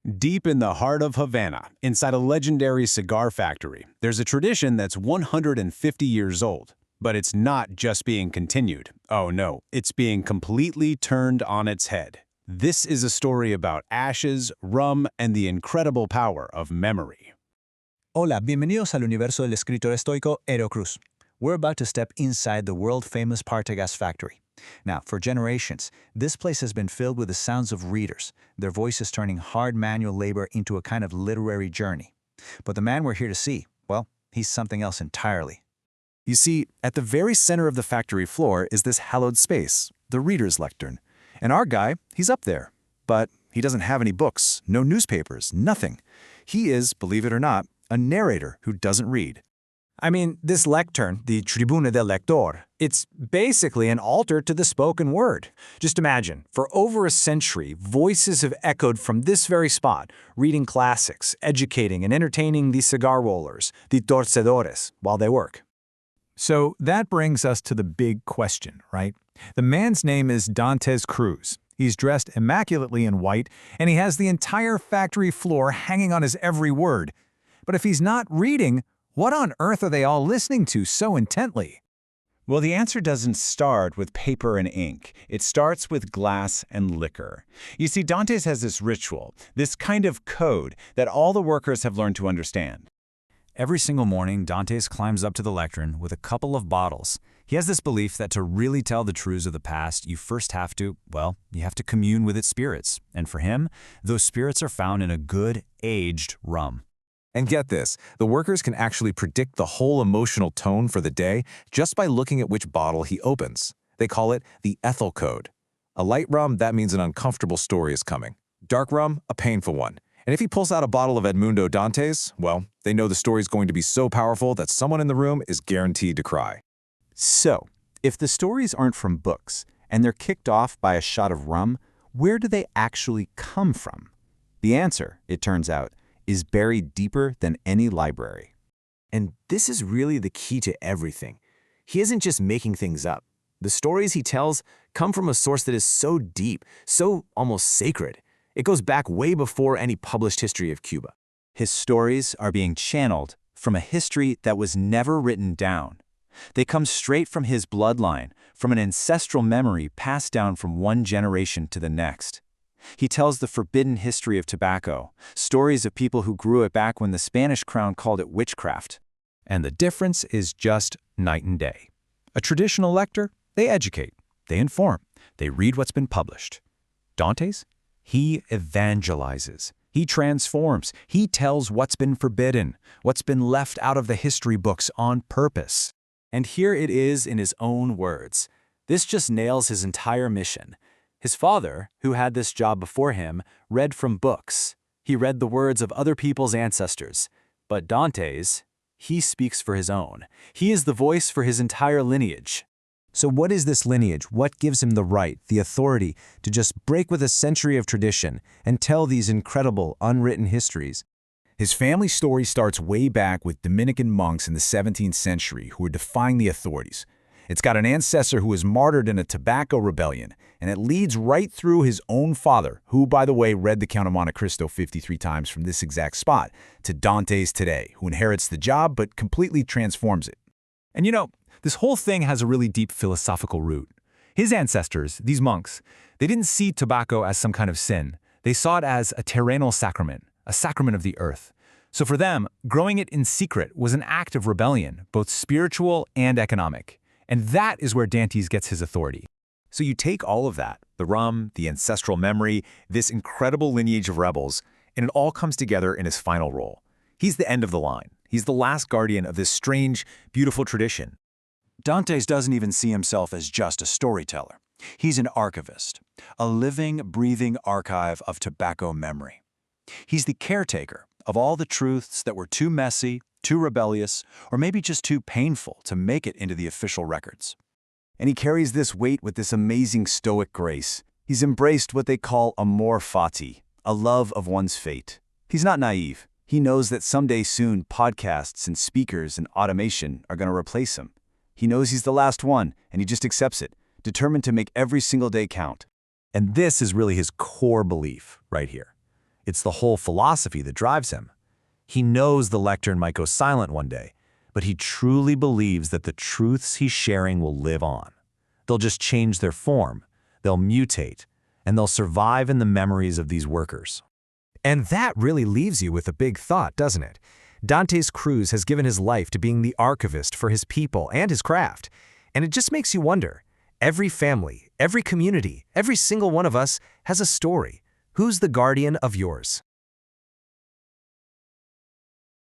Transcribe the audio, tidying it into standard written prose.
Deep in the heart of Havana, inside a legendary cigar factory, there's a tradition that's 150 years old. But it's not just being continued. Oh no, it's being completely turned on its head. This is a story about ashes, rum, and the incredible power of memory. Hola, bienvenidos al universo del escritor estoico Edo Cruz. We're about to step inside the world-famous Partagas factory. Now, for generations, this place has been filled with the sounds of readers, their voices turning hard manual labor into a kind of literary journey. But the man we're here to see, well, he's something else entirely. You see, at the very center of the factory floor is this hallowed space, the reader's lectern. And our guy, he's up there. But he doesn't have any books, no newspapers, nothing. He is, believe it or not, a narrator who doesn't read. I mean, this lectern, the Tribune del Lector, it's basically an altar to the spoken word. Just imagine, for over a century, voices have echoed from this very spot, reading classics, educating and entertaining the cigar rollers, the torcedores, while they work. So that brings us to the big question, right? The man's name is Dantes Cruz. He's dressed immaculately in white, and he has the entire factory floor hanging on his every word. But if he's not reading, what on earth are they all listening to so intently? Well, the answer doesn't start with paper and ink. It starts with glass and liquor. You see, Dantes has this ritual, this kind of code that all the workers have learned to understand. Every single morning, Dantes climbs up to the lectern with a couple of bottles. He has this belief that to really tell the truths of the past, you first have to, well, you have to commune with its spirits. And for him, those spirits are found in a good, aged rum. And get this, the workers can actually predict the whole emotional tone for the day just by looking at which bottle he opens. They call it the ethyl code. A light rum, that means an uncomfortable story is coming. Dark rum, a painful one. And if he pulls out a bottle of Edmundo Dantes, well, they know the story's going to be so powerful that someone in the room is guaranteed to cry. So, if the stories aren't from books, and they're kicked off by a shot of rum, where do they actually come from? The answer, it turns out, is buried deeper than any library. And this is really the key to everything. He isn't just making things up. The stories he tells come from a source that is so deep, so almost sacred. It goes back way before any published history of Cuba. His stories are being channeled from a history that was never written down. They come straight from his bloodline, from an ancestral memory passed down from one generation to the next. He tells the forbidden history of tobacco, stories of people who grew it back when the Spanish crown called it witchcraft. And the difference is just night and day. A traditional lector, they educate, they inform, they read what's been published. Dantes? He evangelizes, he transforms, he tells what's been forbidden, what's been left out of the history books on purpose. And here it is in his own words. This just nails his entire mission. His father, who had this job before him, read from books. He read the words of other people's ancestors. But Dantes, he speaks for his own. He is the voice for his entire lineage. So what is this lineage? What gives him the right, the authority, to just break with a century of tradition and tell these incredible, unwritten histories? His family story starts way back with Dominican monks in the 17th century who were defying the authorities. It's got an ancestor who was martyred in a tobacco rebellion, and it leads right through his own father, who, by the way, read the Count of Monte Cristo 53 times from this exact spot, to Dantes today, who inherits the job but completely transforms it. And you know, this whole thing has a really deep philosophical root. His ancestors, these monks, they didn't see tobacco as some kind of sin. They saw it as a terrenal sacrament, a sacrament of the earth. So for them, growing it in secret was an act of rebellion, both spiritual and economic. And that is where Dantes gets his authority. So you take all of that, the rum, the ancestral memory, this incredible lineage of rebels, and it all comes together in his final role. He's the end of the line. He's the last guardian of this strange, beautiful tradition. Dantes doesn't even see himself as just a storyteller. He's an archivist, a living, breathing archive of tobacco memory. He's the caretaker of all the truths that were too messy, too rebellious, or maybe just too painful to make it into the official records. And he carries this weight with this amazing stoic grace. He's embraced what they call amor fati, a love of one's fate. He's not naive. He knows that someday soon podcasts and speakers and automation are going to replace him. He knows he's the last one, and he just accepts it, determined to make every single day count. And this is really his core belief right here. It's the whole philosophy that drives him. He knows the lectern might go silent one day, but he truly believes that the truths he's sharing will live on. They'll just change their form, they'll mutate, and they'll survive in the memories of these workers. And that really leaves you with a big thought, doesn't it? Dantes Cruz has given his life to being the archivist for his people and his craft. And it just makes you wonder, every family, every community, every single one of us has a story. Who's the guardian of yours?